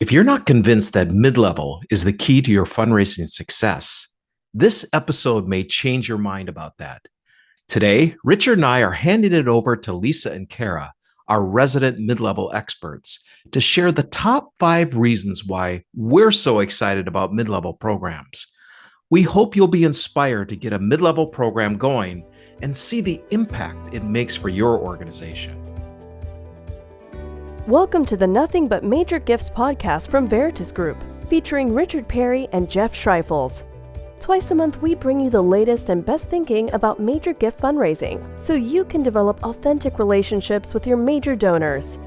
If you're not convinced that mid-level is the key to your fundraising success, this episode may change your mind about that. Today, Richard and I are handing it over to Lisa and Kara, our resident mid-level experts, to share the top 5 reasons why we're so excited about mid-level programs. We hope you'll be inspired to get a mid-level program going and see the impact it makes for your organization. Welcome to the Nothing But Major Gifts podcast from Veritas Group, featuring Richard Perry and Jeff Schreifels. Twice a month, we bring you the latest and best thinking about major gift fundraising, so you can develop authentic relationships with your major donors.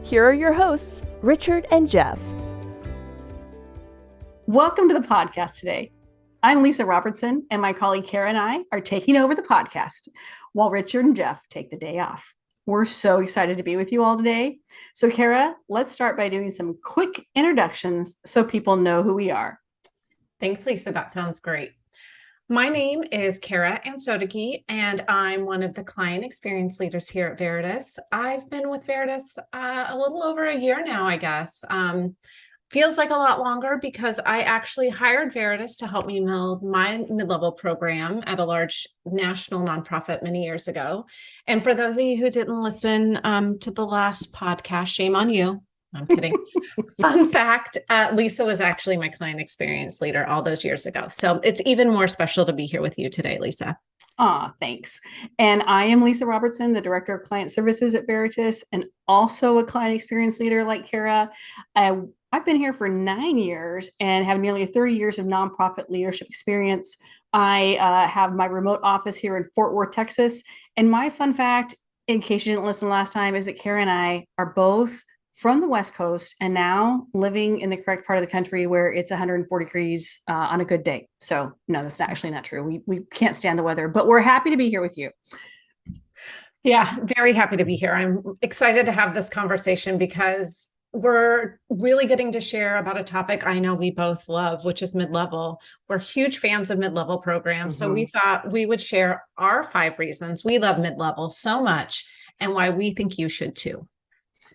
Here are your hosts, Richard and Jeff. Welcome to the podcast today. I'm Lisa Robertson, and my colleague Kara and I are taking over the podcast while Richard and Jeff take the day off. We're so excited to be with you all today. So Kara, let's start by doing some quick introductions so people know who we are. Thanks, Lisa. That sounds great. My name is Kara Ansotegui, and I'm one of the client experience leaders here at Veritas. I've been with Veritas a little over a year now, I guess. Feels like a lot longer because I actually hired Veritas to help me build my mid-level program at a large national nonprofit many years ago. And for those of you who didn't listen to the last podcast, shame on you. I'm kidding. Fun fact, Lisa was actually my client experience leader all those years ago. So it's even more special to be here with you today, Lisa. Thanks. And I am Lisa Robertson, the Director of Client Services at Veritas, and also a client experience leader like Kara. I've been here for 9 years and have nearly 30 years of nonprofit leadership experience. I have my remote office here in Fort Worth, Texas. And my fun fact, in case you didn't listen last time, is that Kara and I are both from the West Coast and now living in the correct part of the country where it's 140 degrees on a good day. So no, that's actually not true. We can't stand the weather, but we're happy to be here with you. Yeah, very happy to be here. I'm excited to have this conversation because we're really getting to share about a topic I know we both love, which is mid-level. We're huge fans of mid-level programs. So we thought we would share our 5 reasons we love mid-level so much and why we think you should too.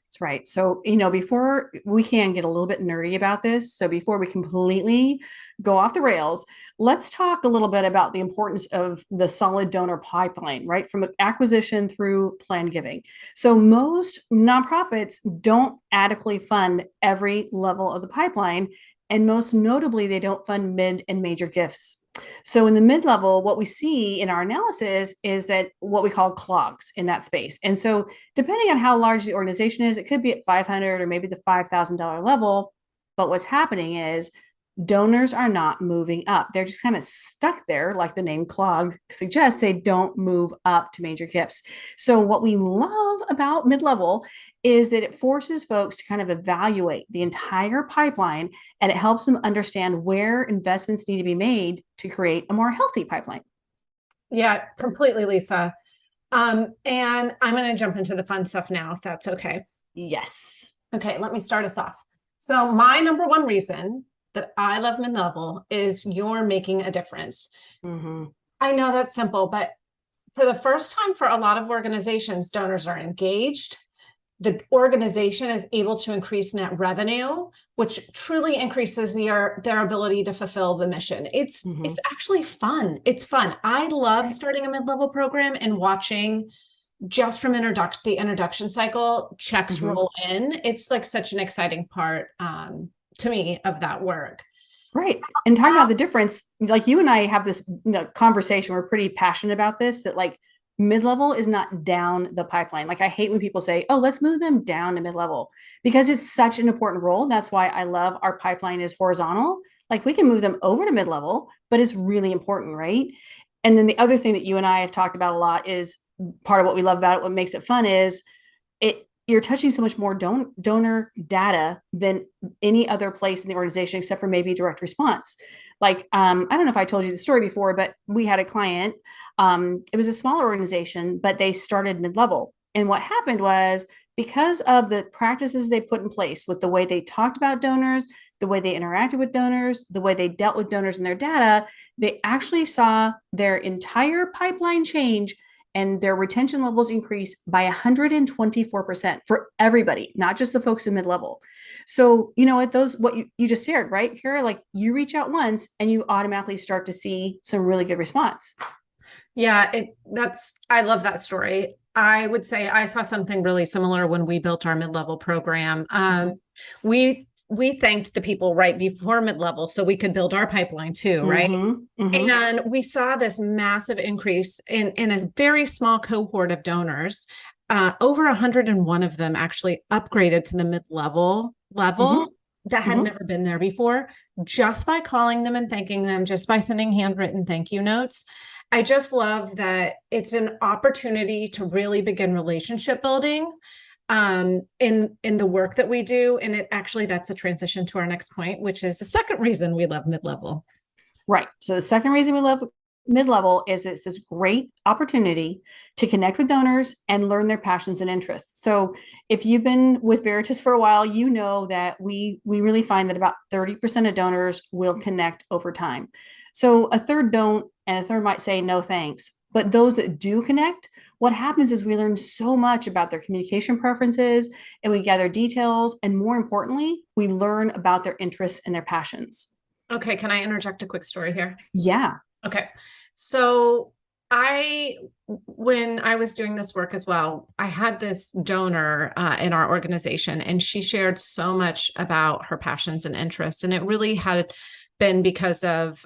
That's right. So, before we can get a little bit nerdy about this, so before we completely go off the rails, let's talk a little bit about the importance of the solid donor pipeline, right? From acquisition through planned giving. So most nonprofits don't adequately fund every level of the pipeline. And most notably, they don't fund mid and major gifts. So in the mid-level, what we see in our analysis is that what we call clogs in that space. And so depending on how large the organization is, it could be at 500 or maybe the $5,000 level. But what's happening is donors are not moving up. They're just kind of stuck there, like the name clog suggests. They don't move up to major gifts. So what we love about mid-level is that it forces folks to kind of evaluate the entire pipeline, and it helps them understand where investments need to be made to create a more healthy pipeline. Yeah, completely, Lisa. And I'm going to jump into the fun stuff now, if that's okay. Yes. Okay, let me start us off. So my number one reason that I love mid-level is you're making a difference. I know that's simple, but for the first time for a lot of organizations, donors are engaged. The organization is able to increase net revenue, which truly increases their ability to fulfill the mission. It's actually fun. It's fun. I love starting a mid-level program and watching just from the introduction cycle, checks roll in. It's like such an exciting part to me of that work. Right. And talking about the difference, like you and I have this conversation, we're pretty passionate about this, that like mid-level is not down the pipeline. Like I hate when people say, oh, let's move them down to mid-level, because it's such an important role. That's why I love our pipeline is horizontal. Like we can move them over to mid-level, but it's really important, right? And then the other thing that you and I have talked about a lot is part of what we love about it, what makes it fun is you're touching so much more donor data than any other place in the organization, except for maybe direct response. Like, I don't know if I told you the story before, but we had a client, it was a smaller organization, but they started mid-level. And what happened was because of the practices they put in place with the way they talked about donors, the way they interacted with donors, the way they dealt with donors and their data, they actually saw their entire pipeline change and their retention levels increase by 124% for everybody, not just the folks in mid-level. So, at those, what you just shared, right here, like you reach out once and you automatically start to see some really good response. Yeah, I love that story. I would say I saw something really similar when we built our mid-level program. We thanked the people right before mid-level so we could build our pipeline too, right? And we saw this massive increase in a very small cohort of donors. Over 101 of them actually upgraded to the mid-level level that had never been there before, just by calling them and thanking them, just by sending handwritten thank you notes. I just love that it's an opportunity to really begin relationship building in the work that we do. And that's a transition to our next point, which is the second reason we love mid-level. Right. So the second reason we love mid-level is it's this great opportunity to connect with donors and learn their passions and interests. So if you've been with Veritas for a while, you know that we really find that about 30% of donors will connect over time. So a third don't, and a third might say no thanks. But those that do connect, what happens is we learn so much about their communication preferences, and we gather details, and more importantly, we learn about their interests and their passions. Okay, can I interject a quick story here? Yeah. Okay. So when I was doing this work as well, I had this donor in our organization, and she shared so much about her passions and interests. And it really had been because of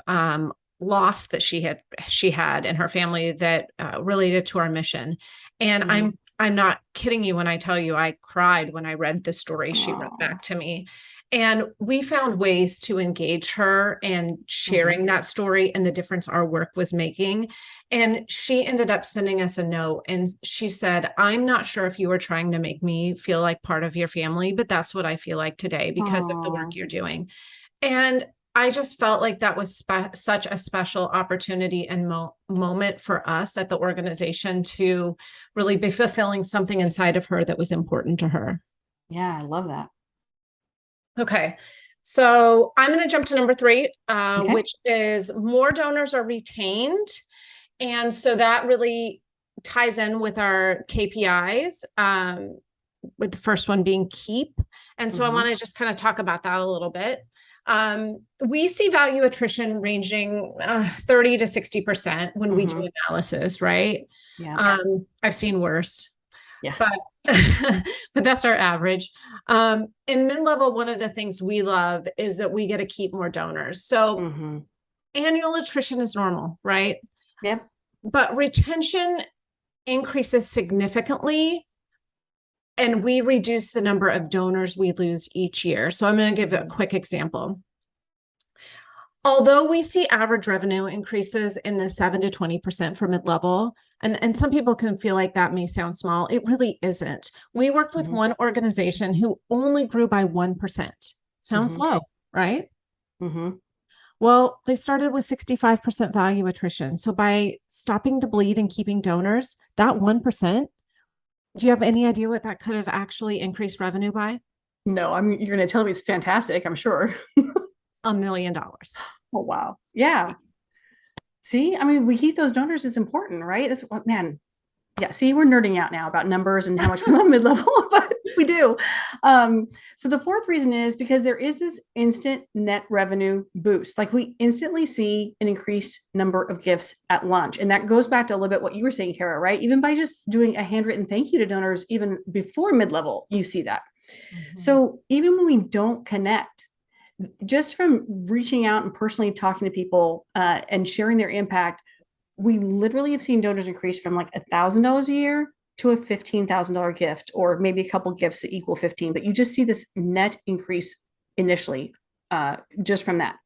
loss that she had in her family that related to our mission. And I'm not kidding you when I tell you I cried when I read the story she wrote back to me. And we found ways to engage her and sharing that story and the difference our work was making. And she ended up sending us a note, and she said, "I'm not sure if you were trying to make me feel like part of your family, but that's what I feel like today because of the work you're doing." And I just felt like that was such a special opportunity and moment for us at the organization to really be fulfilling something inside of her that was important to her. Yeah, I love that. Okay, so I'm going to jump to number 3, which is more donors are retained. And so that really ties in with our KPIs, with the first one being keep. And so I want to just kind of talk about that a little bit. We see value attrition ranging 30 to 60% when we do analysis, right? Yeah. I've seen worse. Yeah. But that's our average. In mid-level, one of the things we love is that we get to keep more donors. So annual attrition is normal, right? Yep. But retention increases significantly, and we reduce the number of donors we lose each year. So I'm going to give a quick example. Although we see average revenue increases in the 7 to 20% for mid-level, and some people can feel like that may sound small, it really isn't. We worked with one organization who only grew by 1%. Sounds low, right? Well, they started with 65% value attrition. So by stopping the bleed and keeping donors, that 1%, do you have any idea what that could have actually increased revenue by? No, you're going to tell me it's fantastic, I'm sure. $1 million. Oh, wow. Yeah. See, we keep those donors. It's important, right? That's what, man. Yeah. See, we're nerding out now about numbers and how much we love mid-level, but we do. So the fourth reason is because there is this instant net revenue boost. Like we instantly see an increased number of gifts at launch. And that goes back to a little bit what you were saying, Kara, right? Even by just doing a handwritten thank you to donors, even before mid-level, you see that. So even when we don't connect, just from reaching out and personally talking to people and sharing their impact, we literally have seen donors increase from like $1,000 a year to a $15,000 gift, or maybe a couple gifts that equal 15. But you just see this net increase initially just from that.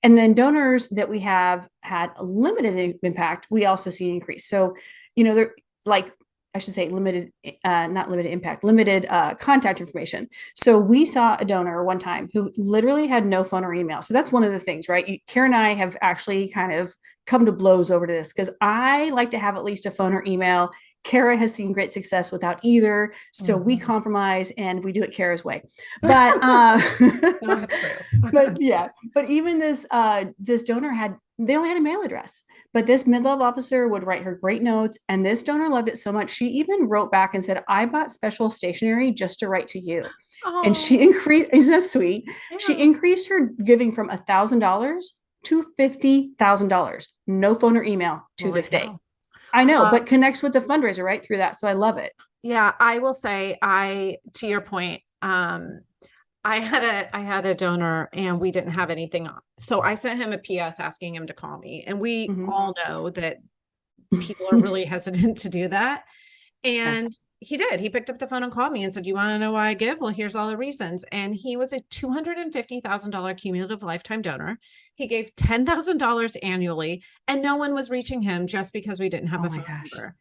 And then donors that we have had a limited impact, we also see an increase. So, they're like, I should say limited, not limited impact, limited contact information. So we saw a donor one time who literally had no phone or email. So that's one of the things, right? Kara and I have actually kind of come to blows over to this because I like to have at least a phone or email Kara has seen great success without either. So we Mhm. compromise and we do it Kara's way. But That's true. but yeah, but even this donor they only had a mail address, but this mid-level officer would write her great notes, and this donor loved it so much she even wrote back and said, I bought special stationery just to write to you. And she Oh, increased, isn't that sweet? She yeah. increased her giving from $1,000 to $50,000. No phone or email to Holy this day. cow. I know, Well, but connects with the fundraiser right through that. So I love it. yeah, I will say to your point, I had a donor and we didn't have anything on. So I sent him a PS asking him to call me. And we Mhm. all know that people are really hesitant to do that. Yeah. And he did. He picked up the phone and called me and said, "You want to know why I give? Well, here's all the reasons." And he was a $250,000 cumulative lifetime donor. He gave $10,000 annually, and no one was reaching him just because we didn't have Oh a my phone gosh. number.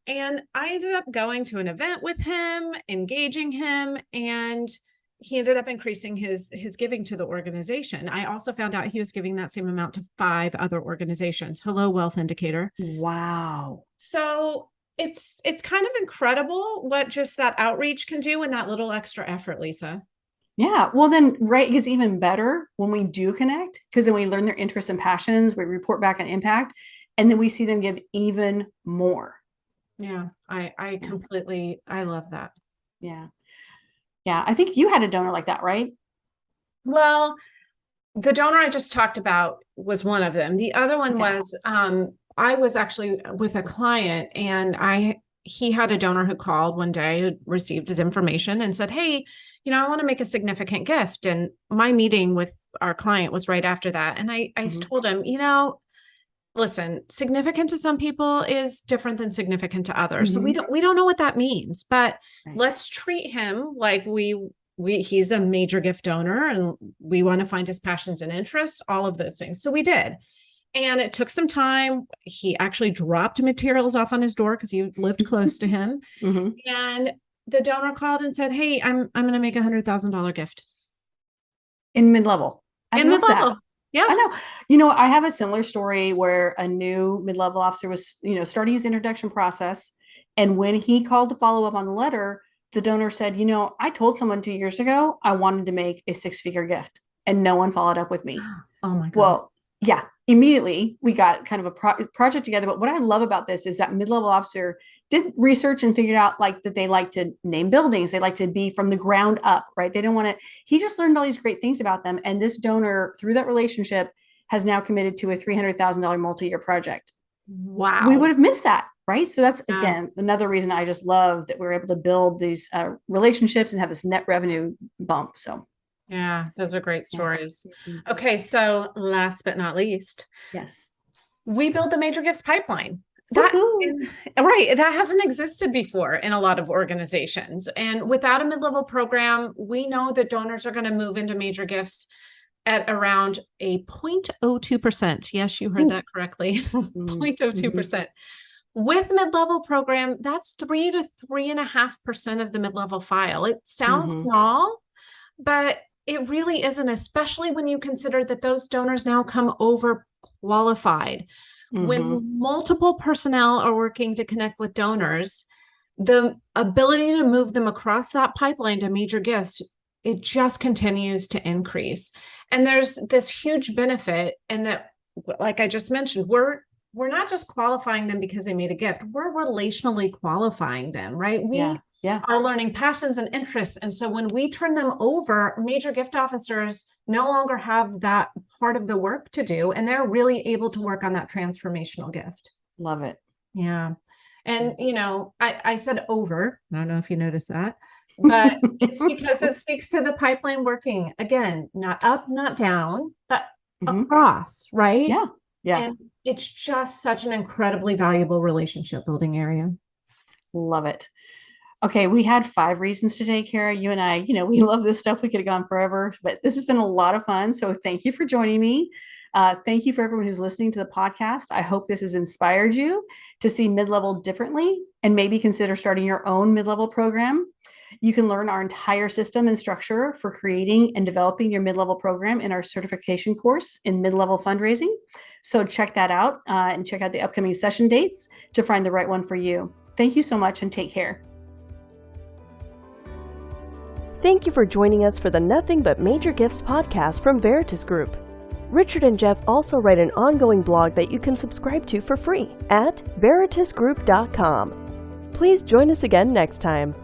And I ended up going to an event with him, engaging him, and he ended up increasing his giving to the organization. I also found out he was giving that same amount to 5 other organizations. Hello, Wealth Indicator. Wow. So it's kind of incredible what just that outreach can do and that little extra effort, Lisa. Yeah. Well, then, right, it gets even better when we do connect because then we learn their interests and passions. We report back on impact, and then we see them give even more. Yeah, I Yeah. completely I love that. Yeah. Yeah. I think you had a donor like that, right? Well, the donor I just talked about was one of them. The other one Okay. was I was actually with a client and he had a donor who called one day, who received his information and said, "Hey, I want to make a significant gift." And my meeting with our client was right after that. And I Mhm. told him, listen, significant to some people is different than significant to others. So we Mhm. don't know what that means, but Right. let's treat him like he's a major gift donor and we want to find his passions and interests, all of those things. So we did. And it took some time. He actually dropped materials off on his door because he lived close to him. Mhm. And the donor called and said, "Hey, I'm going to make $100,000 gift In mid-level. I in love that. mid-level." Yeah. I know. I have a similar story where a new mid-level officer was, starting his introduction process. And when he called to follow up on the letter, the donor said, I told someone 2 years ago I wanted to make a six-figure gift, and no one followed up with me. Oh my God. Well, yeah, immediately we got kind of a project together. But what I love about this is that mid-level officer did research and figured out like that they like to name buildings. They like to be from the ground up, right? They don't want to, he just learned all these great things about them. And this donor, through that relationship, has now committed to a $300,000 multi-year project. We would Wow. have missed that, right? So that's, Yeah. again, another reason I just love that we're able to build these relationships and have this net revenue bump. So, Yeah, those are great yeah. stories. Mhm. Okay, so last but not least, Yes. we build the major gifts pipeline. That Woohoo. right, that hasn't existed before in a lot of organizations. And without a mid-level program, we know that donors are going to move into major gifts at around a 0.02%. Yes, you heard Ooh. that correctly. Mhm. 0.02%. With mid-level program, that's 3 to 3.5% of the mid-level file. It sounds Mhm. small, but it really isn't, especially when you consider that those donors now come over qualified. Mhm. When multiple personnel are working to connect with donors, the ability to move them across that pipeline to major gifts, it just continues to increase. And there's this huge benefit in that, like I just mentioned, we're not just qualifying them because they made a gift, we're relationally qualifying them, right? Yeah. We Yeah. are learning passions and interests. And so when we turn them over, major gift officers no longer have that part of the work to do, and they're really able to work on that transformational gift. Love it. Yeah. And, I said over, I don't know if you noticed that, but it's because it speaks to the pipeline working again, not up, not down, but Mhm. across, right? Yeah. Yeah. And it's just such an incredibly valuable relationship building area. Love it. Okay, we had 5 reasons today, Kara. You and I, we love this stuff. We could have gone forever, but this has been a lot of fun. So thank you for joining me. Thank you for everyone who's listening to the podcast. I hope this has inspired you to see mid-level differently and maybe consider starting your own mid-level program. You can learn our entire system and structure for creating and developing your mid-level program in our certification course in mid-level fundraising. So check that out and check out the upcoming session dates to find the right one for you. Thank you so much and take care. Thank you for joining us for the Nothing But Major Gifts podcast from Veritas Group. Richard and Jeff also write an ongoing blog that you can subscribe to for free at veritasgroup.com. Please join us again next time.